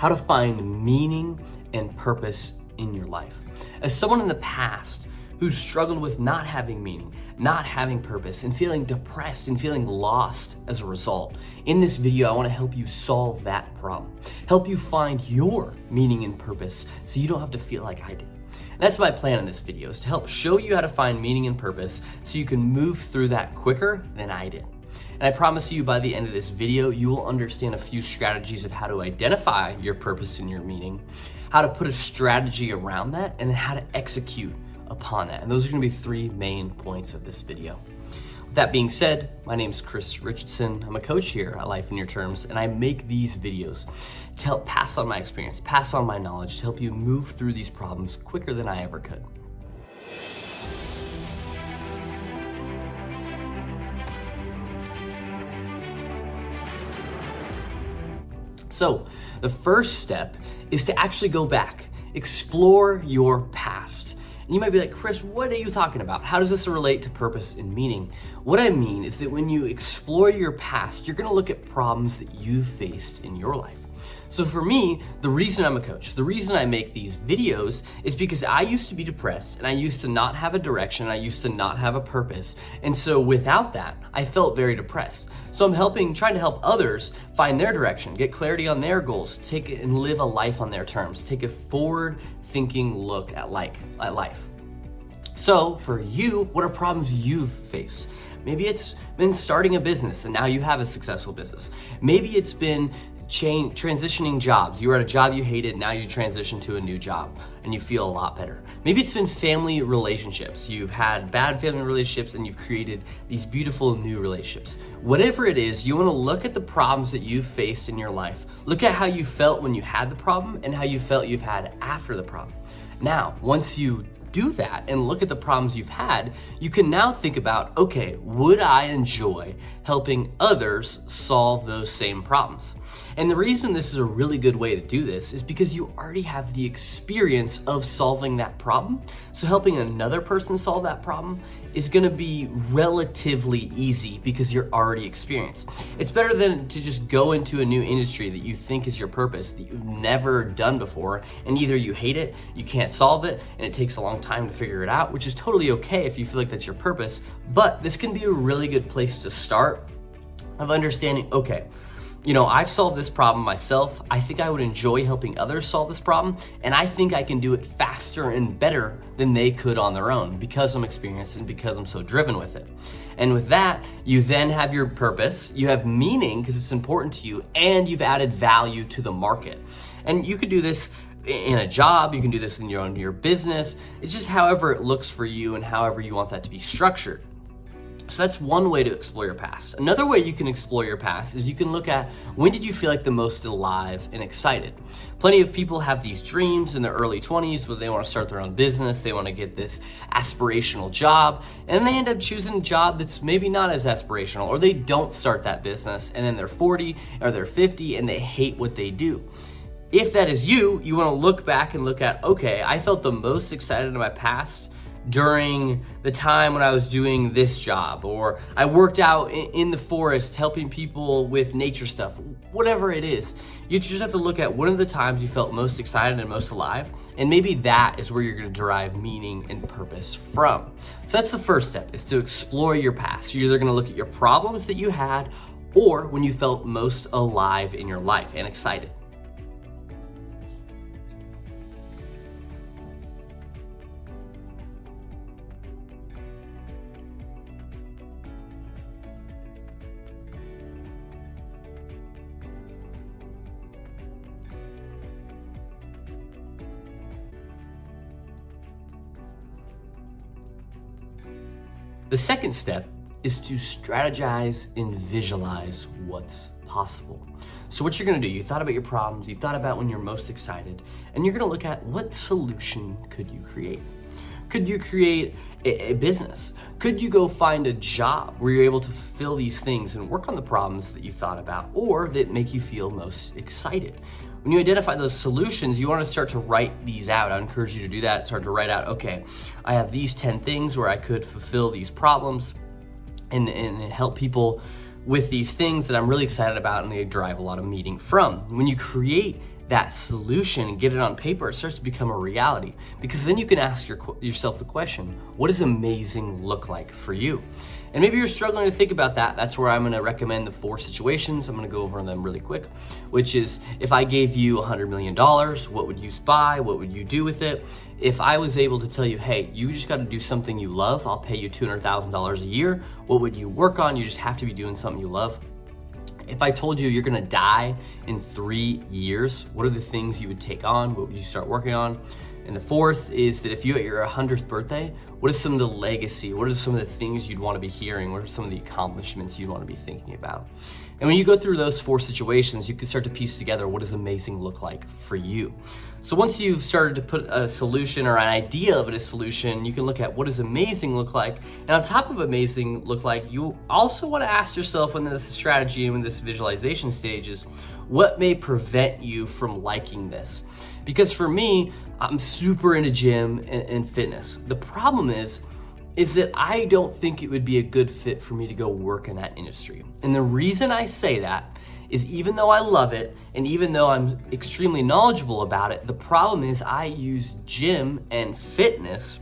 how to find meaning and purpose in your life. As someone in the past who's struggled with not having meaning, not having purpose, and feeling depressed and feeling lost as a result, in this video, I want to help you solve that problem, help you find your meaning and purpose so you don't have to feel like I did. And that's my plan in this video, is to help show you how to find meaning and purpose so you can move through that quicker than I did. And I promise you, by the end of this video, you will understand a few strategies of how to identify your purpose and your meaning, how to put a strategy around that, and then how to execute upon that. And those are going to be 3 main points of this video. With that being said, my name is Chris Richardson. I'm a coach here at Life in Your Terms, and I make these videos to help pass on my experience, pass on my knowledge, to help you move through these problems quicker than I ever could. So the first step is to actually go back, explore your past. And you might be like, Chris, what are you talking about? How does this relate to purpose and meaning? What I mean is that when you explore your past, you're gonna look at problems that you faced in your life. So for me, the reason I'm a coach, the reason I make these videos is because I used to be depressed and I used to not have a direction, I used to not have a purpose. And so without that, I felt very depressed. So I'm trying to help others find their direction, get clarity on their goals, take it and live a life on their terms, take a forward-thinking look at life. So for you, what are problems you've faced? Maybe it's been starting a business and now you have a successful business. Maybe it's been transitioning jobs. You were at a job you hated, now you transition to a new job and you feel a lot better. Maybe it's been family relationships. You've had bad family relationships and you've created these beautiful new relationships. Whatever it is, you want to look at the problems that you've faced in your life. Look at how you felt when you had the problem and how you felt you've had after the problem. Now, once you do that and look at the problems you've had, you can now think about, okay, would I enjoy helping others solve those same problems? And the reason this is a really good way to do this is because you already have the experience of solving that problem. So helping another person solve that problem is gonna be relatively easy because you're already experienced. It's better than to just go into a new industry that you think is your purpose, that you've never done before, and either you hate it, you can't solve it, and it takes a long time to figure it out, which is totally okay if you feel like that's your purpose. But this can be a really good place to start of understanding, okay, I've solved this problem myself. I think I would enjoy helping others solve this problem, and I think I can do it faster and better than they could on their own because I'm experienced and because I'm so driven with it. And with that, you then have your purpose, you have meaning because it's important to you, and you've added value to the market. And you could do this in a job, you can do this in your business. It's just however it looks for you and however you want that to be structured. So that's one way to explore your past. Another way you can explore your past is you can look at, when did you feel like the most alive and excited? Plenty of people have these dreams in their early 20s where they want to start their own business, they want to get this aspirational job, and they end up choosing a job that's maybe not as aspirational, or they don't start that business, and then they're 40 or they're 50 and they hate what they do. If that is you, you want to look back and look at, okay, I felt the most excited in my past during the time when I was doing this job, or I worked out in the forest helping people with nature stuff, whatever it is. You just have to look at one of the times you felt most excited and most alive, and maybe that is where you're going to derive meaning and purpose from. So that's the first step, is to explore your past. You're either going to look at your problems that you had or when you felt most alive in your life and excited. The second step is to strategize and visualize what's possible. So what you're gonna do, you thought about your problems, you thought about when you're most excited, and you're gonna look at what solution could you create? Could you create a business? Could you go find a job where you're able to fulfill these things and work on the problems that you thought about or that make you feel most excited? When you identify those solutions, you want to start to write these out. I encourage you to do that. Start to write out, okay, I have these 10 things where I could fulfill these problems and help people with these things that I'm really excited about and they drive a lot of meaning from. When you create that solution and get it on paper, it starts to become a reality, because then you can ask yourself the question, what does amazing look like for you? And maybe you're struggling to think about that. That's where I'm gonna recommend the 4 situations. I'm gonna go over them really quick, which is, if I gave you $100 million, what would you buy? What would you do with it? If I was able to tell you, hey, you just gotta do something you love, I'll pay you $200,000 a year, what would you work on? You just have to be doing something you love. If I told you you're gonna die in 3 years, what are the things you would take on? What would you start working on? And the 4th is that if you at your 100th birthday, what is some of the legacy? What are some of the things you'd want to be hearing? What are some of the accomplishments you'd want to be thinking about? And when you go through those 4 situations, you can start to piece together what does amazing look like for you. So once you've started to put a solution or an idea of it, a solution, you can look at what does amazing look like. And on top of amazing look like, you also want to ask yourself, when this strategy and when this visualization stage is, what may prevent you from liking this? Because for me, I'm super into gym and fitness. The problem is that I don't think it would be a good fit for me to go work in that industry. And the reason I say that is, even though I love it and even though I'm extremely knowledgeable about it, the problem is I use gym and fitness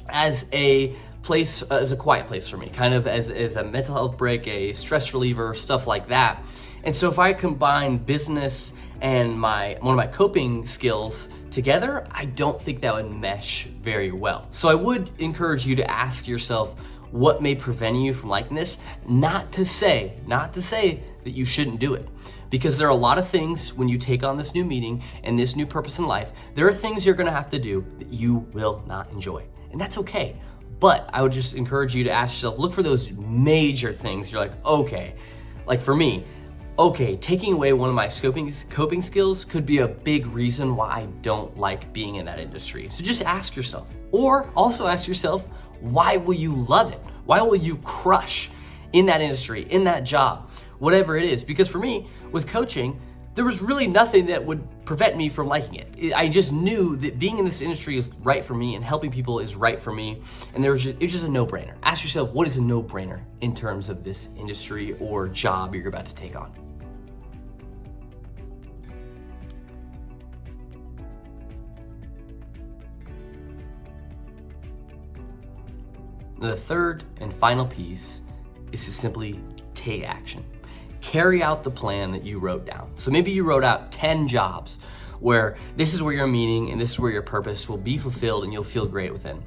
as a place, as a quiet place for me, kind of as a mental health break, a stress reliever, stuff like that. And so if I combine business and one of my coping skills together, I don't think that would mesh very well. So I would encourage you to ask yourself what may prevent you from liking this. Not to say that you shouldn't do it, because there are a lot of things when you take on this new meaning and this new purpose in life, there are things you're gonna have to do that you will not enjoy, and that's okay. But I would just encourage you to ask yourself, look for those major things. You're like, okay, like for me, okay, taking away one of my coping skills could be a big reason why I don't like being in that industry. So just ask yourself, or also ask yourself, why will you love it? Why will you crush in that industry, in that job, whatever it is? Because for me, with coaching, there was really nothing that would prevent me from liking it. I just knew that being in this industry is right for me and helping people is right for me. And it was just a no-brainer. Ask yourself, what is a no-brainer in terms of this industry or job you're about to take on? The 3rd and final piece is to simply take action. Carry out the plan that you wrote down. So maybe you wrote out 10 jobs where this is where your meaning and this is where your purpose will be fulfilled and you'll feel great within.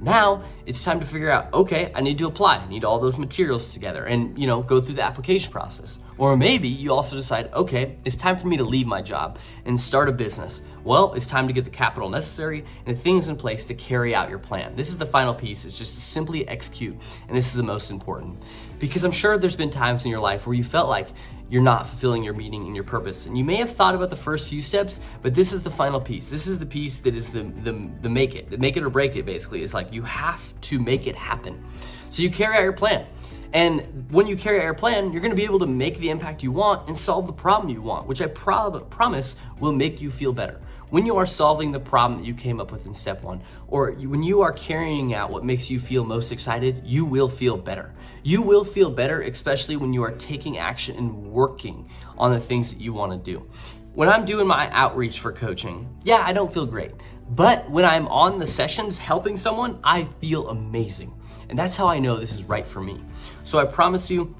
Now it's time to figure out, okay, I need to apply. I need all those materials together and, go through the application process. Or maybe you also decide, okay, it's time for me to leave my job and start a business. Well, it's time to get the capital necessary and the things in place to carry out your plan. This is the final piece, is just to simply execute. And this is the most important, because I'm sure there's been times in your life where you felt like you're not fulfilling your meaning and your purpose. And you may have thought about the first few steps, but this is the final piece. This is the piece that is the make it or break it, basically. It's like you have to make it happen. So you carry out your plan. And when you carry out your plan, you're gonna be able to make the impact you want and solve the problem you want, which I promise will make you feel better. When you are solving the problem that you came up with in step 1, or when you are carrying out what makes you feel most excited, you will feel better. You will feel better, especially when you are taking action and working on the things that you wanna do. When I'm doing my outreach for coaching, yeah, I don't feel great. But when I'm on the sessions helping someone, I feel amazing. And that's how I know this is right for me. So I promise you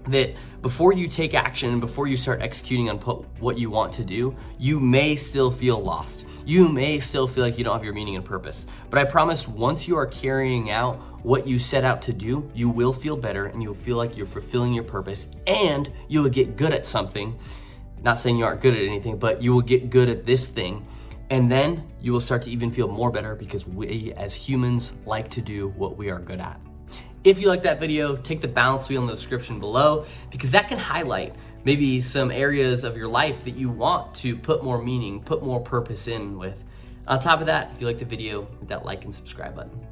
that before you take action and before you start executing on what you want to do, you may still feel lost. You may still feel like you don't have your meaning and purpose. But I promise, once you are carrying out what you set out to do, you will feel better and you'll feel like you're fulfilling your purpose, and you will get good at something. Not saying you aren't good at anything, but you will get good at this thing. And then you will start to even feel more better, because we as humans like to do what we are good at. If you like that video, take the balance wheel in the description below, because that can highlight maybe some areas of your life that you want to put more meaning, put more purpose in with. On top of that, if you like the video, hit that like and subscribe button.